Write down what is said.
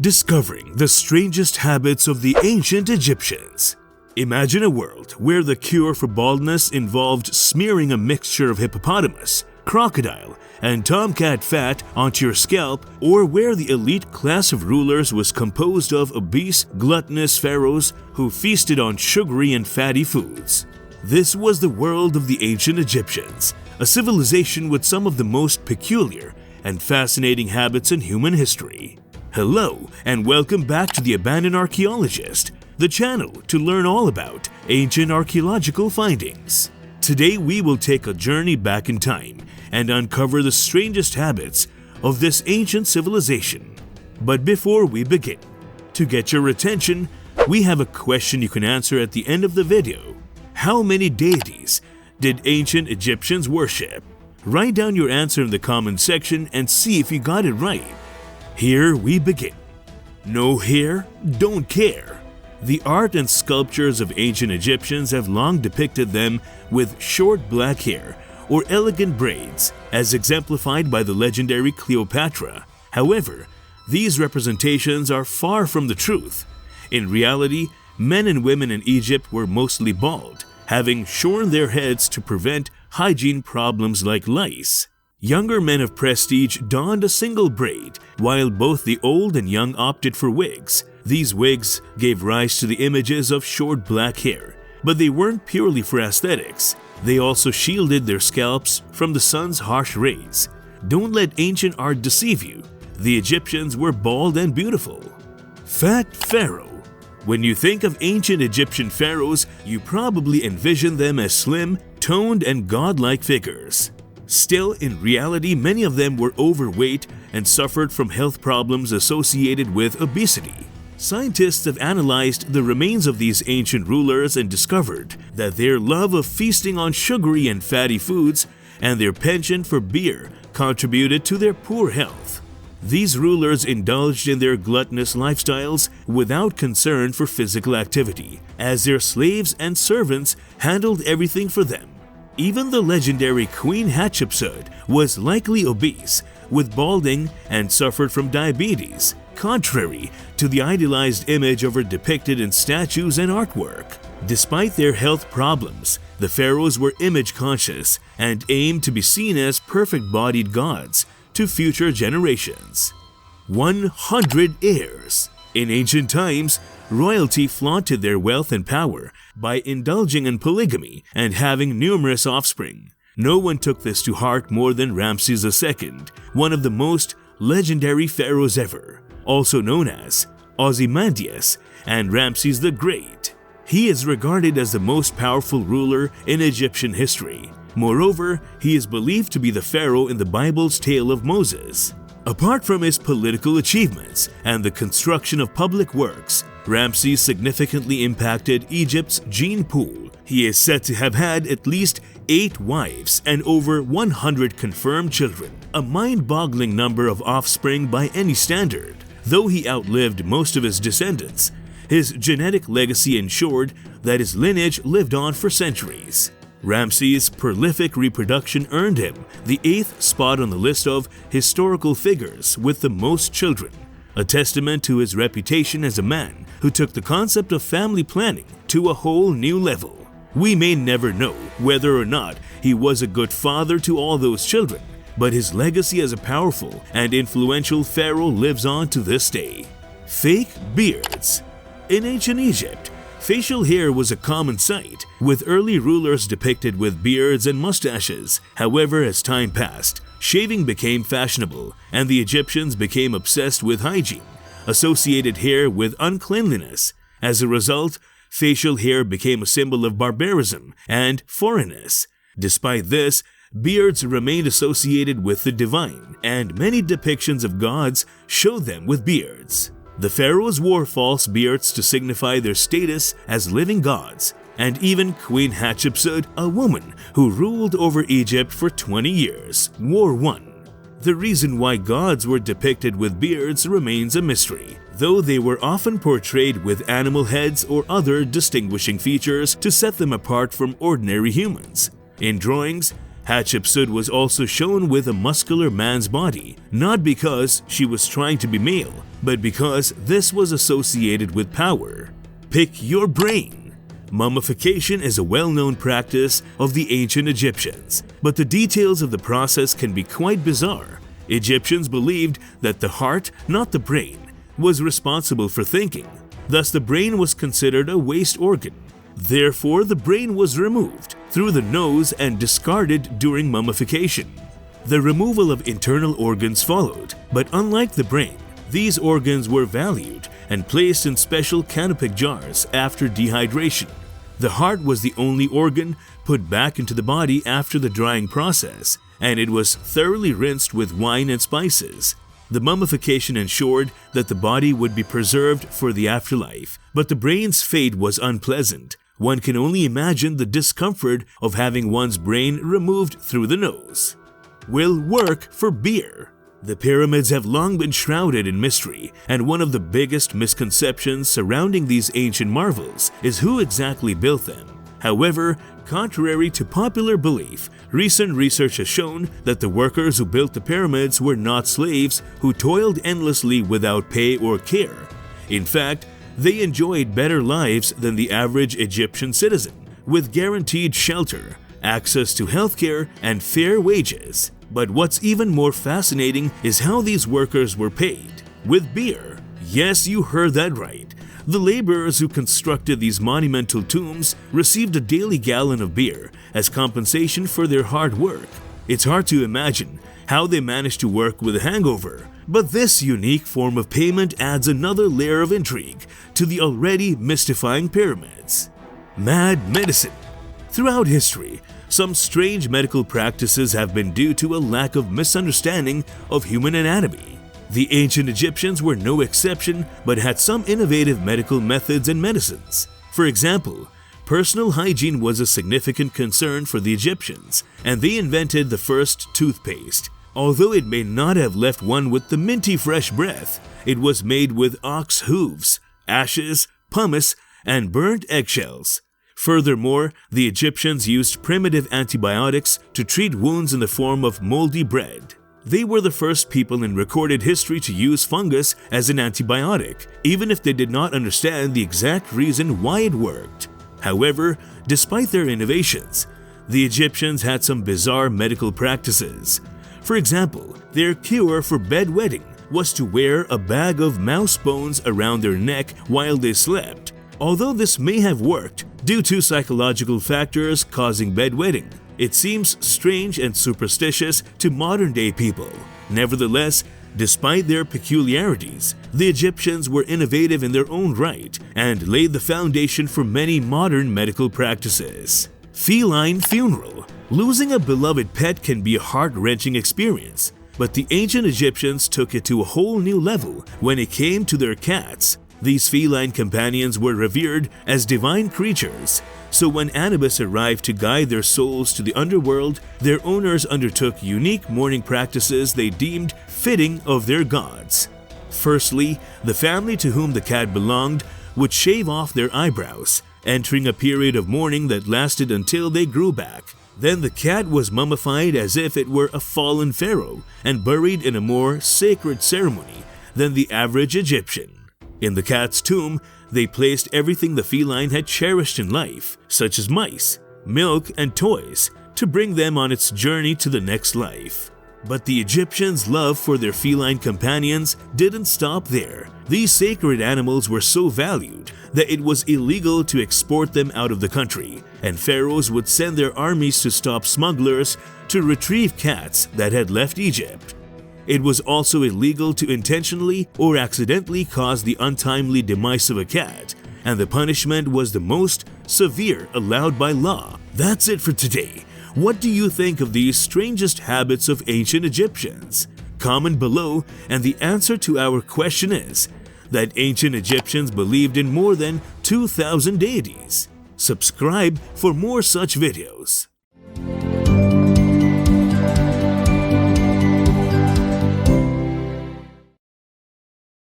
Discovering the strangest habits of the ancient Egyptians. Imagine a world where the cure for baldness involved smearing a mixture of hippopotamus, crocodile, and tomcat fat onto your scalp, or where the elite class of rulers was composed of obese, gluttonous pharaohs who feasted on sugary and fatty foods. This was the world of the ancient Egyptians, a civilization with some of the most peculiar and fascinating habits in human history. Hello, and welcome back to the Abandoned Archaeologist, the channel to learn all about ancient archaeological findings. Today we will take a journey back in time and uncover the strangest habits of this ancient civilization. But before we begin, to get your attention, we have a question you can answer at the end of the video. How many deities did ancient Egyptians worship? Write down your answer in the comment section and see if you got it right. Here we begin. No hair, don't care. The art and sculptures of ancient Egyptians have long depicted them with short black hair or elegant braids, as exemplified by the legendary Cleopatra. However, these representations are far from the truth. In reality, men and women in Egypt were mostly bald, having shorn their heads to prevent hygiene problems like lice. Younger men of prestige donned a single braid, while both the old and young opted for wigs. These wigs gave rise to the images of short black hair, but they weren't purely for aesthetics. They also shielded their scalps from the sun's harsh rays. Don't let ancient art deceive you. The Egyptians were bald and beautiful. Phat Pharaoh. When you think of ancient Egyptian pharaohs, you probably envision them as slim, toned, and godlike figures. Still, in reality, many of them were overweight and suffered from health problems associated with obesity. Scientists have analyzed the remains of these ancient rulers and discovered that their love of feasting on sugary and fatty foods and their penchant for beer contributed to their poor health. These rulers indulged in their gluttonous lifestyles without concern for physical activity, as their slaves and servants handled everything for them. Even the legendary Queen Hatshepsut was likely obese, with balding, and suffered from diabetes, contrary to the idealized image of her depicted in statues and artwork. Despite their health problems, the pharaohs were image-conscious and aimed to be seen as perfect-bodied gods to future generations. 100 Heirs. In ancient times, royalty flaunted their wealth and power by indulging in polygamy and having numerous offspring. No one took this to heart more than Ramses II, one of the most legendary pharaohs ever, also known as Ozymandias and Ramses the Great. He is regarded as the most powerful ruler in Egyptian history. Moreover, he is believed to be the pharaoh in the Bible's tale of Moses. Apart from his political achievements and the construction of public works, Ramses significantly impacted Egypt's gene pool. He is said to have had at least 8 wives and over 100 confirmed children, a mind-boggling number of offspring by any standard. Though he outlived most of his descendants, his genetic legacy ensured that his lineage lived on for centuries. Ramses' prolific reproduction earned him the 8th spot on the list of historical figures with the most children, a testament to his reputation as a man who took the concept of family planning to a whole new level. We may never know whether or not he was a good father to all those children, but his legacy as a powerful and influential pharaoh lives on to this day. Fake beards. In ancient Egypt, facial hair was a common sight, with early rulers depicted with beards and mustaches. However, as time passed, shaving became fashionable, and the Egyptians became obsessed with hygiene, associated hair with uncleanliness. As a result, facial hair became a symbol of barbarism and foreignness. Despite this, beards remained associated with the divine, and many depictions of gods showed them with beards. The pharaohs wore false beards to signify their status as living gods, and even Queen Hatshepsut, a woman who ruled over Egypt for 20 years, wore one. The reason why gods were depicted with beards remains a mystery, though they were often portrayed with animal heads or other distinguishing features to set them apart from ordinary humans. In drawings, Hatshepsut was also shown with a muscular man's body, not because she was trying to be male, but because this was associated with power. Pick your brain. Mummification is a well-known practice of the ancient Egyptians, but the details of the process can be quite bizarre. Egyptians believed that the heart, not the brain, was responsible for thinking. Thus, the brain was considered a waste organ. Therefore, the brain was removed through the nose and discarded during mummification. The removal of internal organs followed, but unlike the brain, these organs were valued and placed in special canopic jars after dehydration. The heart was the only organ put back into the body after the drying process, and it was thoroughly rinsed with wine and spices. The mummification ensured that the body would be preserved for the afterlife, but the brain's fate was unpleasant. One can only imagine the discomfort of having one's brain removed through the nose. Will work for beer. The pyramids have long been shrouded in mystery, and one of the biggest misconceptions surrounding these ancient marvels is who exactly built them. However, contrary to popular belief, recent research has shown that the workers who built the pyramids were not slaves who toiled endlessly without pay or care. In fact, they enjoyed better lives than the average Egyptian citizen, with guaranteed shelter, access to healthcare, and fair wages. But what's even more fascinating is how these workers were paid. With beer. Yes, you heard that right. The laborers who constructed these monumental tombs received a daily gallon of beer as compensation for their hard work. It's hard to imagine how they managed to work with a hangover, but this unique form of payment adds another layer of intrigue to the already mystifying pyramids. Mad medicine. Throughout history, some strange medical practices have been due to a lack of misunderstanding of human anatomy. The ancient Egyptians were no exception, but had some innovative medical methods and medicines. For example, personal hygiene was a significant concern for the Egyptians, and they invented the first toothpaste. Although it may not have left one with the minty fresh breath, it was made with ox hooves, ashes, pumice, and burnt eggshells. Furthermore, the Egyptians used primitive antibiotics to treat wounds in the form of moldy bread. They were the first people in recorded history to use fungus as an antibiotic, even if they did not understand the exact reason why it worked. However, despite their innovations, the Egyptians had some bizarre medical practices. For example, their cure for bedwetting was to wear a bag of mouse bones around their neck while they slept. Although this may have worked due to psychological factors causing bedwetting, it seems strange and superstitious to modern-day people. Nevertheless, despite their peculiarities, the Egyptians were innovative in their own right and laid the foundation for many modern medical practices. Feline Funeral. Losing a beloved pet can be a heart-wrenching experience, but the ancient Egyptians took it to a whole new level when it came to their cats. These feline companions were revered as divine creatures, so when Anubis arrived to guide their souls to the underworld, their owners undertook unique mourning practices they deemed fitting of their gods. Firstly, the family to whom the cat belonged would shave off their eyebrows, entering a period of mourning that lasted until they grew back. Then the cat was mummified as if it were a fallen pharaoh and buried in a more sacred ceremony than the average Egyptian. In the cat's tomb, they placed everything the feline had cherished in life, such as mice, milk, and toys, to bring them on its journey to the next life. But the Egyptians' love for their feline companions didn't stop there. These sacred animals were so valued that it was illegal to export them out of the country, and pharaohs would send their armies to stop smugglers to retrieve cats that had left Egypt. It was also illegal to intentionally or accidentally cause the untimely demise of a cat, and the punishment was the most severe allowed by law. That's it for today. What do you think of these strangest habits of ancient Egyptians? Comment below, and the answer to our question is that ancient Egyptians believed in more than 2,000 deities. Subscribe for more such videos.